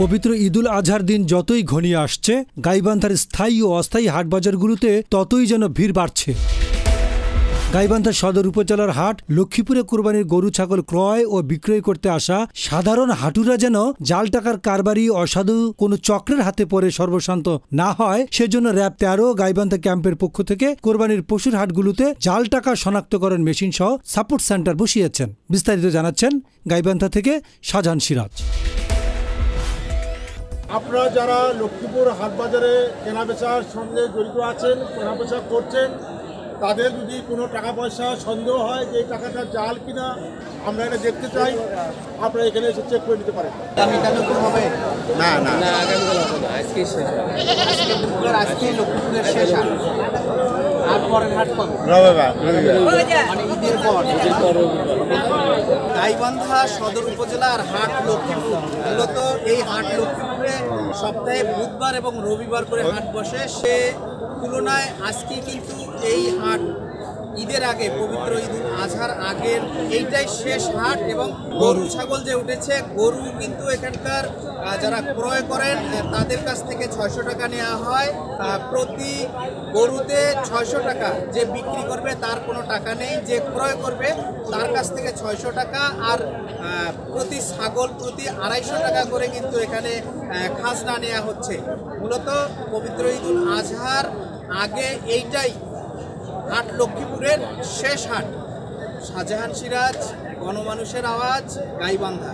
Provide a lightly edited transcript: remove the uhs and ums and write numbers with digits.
পবিত্র ঈদুল আজহার দিন যতই ঘনিয়ে আসছে, গাইবান্ধার স্থায়ী ও অস্থায়ী হাটবাজারগুলোতে ততই যেন ভিড় বাড়ছে। গাইবান্ধা সদর উপজেলার হাট লক্ষ্মীপুরে কোরবানির গরু ছাগল ক্রয় ও বিক্রয় করতে আসা সাধারণ হাটুরা যেন জাল টাকার কারবারি অসাধু কোনো চক্রের হাতে পড়ে সর্বশান্ত না হয়, সেজন্য র্যাব ১৩ গাইবান্ধা ক্যাম্পের পক্ষ থেকে কোরবানির পশুর হাটগুলোতে জাল টাকা শনাক্তকরণ মেশিন সহ সাপোর্ট সেন্টার বসিয়েছেন। বিস্তারিত জানাচ্ছেন গাইবান্ধা থেকে শাহজাহান সিরাজ। আপনারা যারা লক্ষ্মীপুর হাটবাজারে কেনাবেচার সঙ্গে জড়িত আছেন, কেনাবেচা করছেন, তাদের যদি কোনো টাকা পয়সা সন্দেহ হয় যে এই টাকাটা জাল কিনা আমরা এটা দেখতে চাই, আপনারা এখানে এসে চেক করে নিতে পারেন। না না আজকে লক্ষ্মীপুরের শেষ হাট, আর পরের হাট কবে? মানে ঈদের পর। গাইবান্ধা সদর উপজেলার হাট লক্ষ্মীপুর, মূলত এই হাট লক্ষ্মীপুরে সপ্তাহে বুধবার এবং রবিবার করে হাট বসে। সে তুলনায় আজকে কিন্তু এই হাট ঈদের আগে, পবিত্র ঈদুল আজহার আগের এইটাই শেষ হাট। এবং গরু ছাগল যে উঠেছে, গরু কিন্তু এখানকার যারা ক্রয় করেন তাদের কাছ থেকে ৬০০ টাকা নেওয়া হয়। প্রতি গরুতে ৬০০ টাকা, যে বিক্রি করবে তার কোনো টাকা নেই, যে ক্রয় করবে তার কাছ থেকে ৬০০ টাকা। আর প্রতি ছাগল প্রতি ২৫০ টাকা করে কিন্তু এখানে খাজনা নেওয়া হচ্ছে। মূলত পবিত্র ঈদুল আজহার আগে এইটাই হাট লক্ষ্মীপুরের শেষ হাট। শাহজাহান সিরাজ, গণমানুষের আওয়াজ, গাইবান্ধা।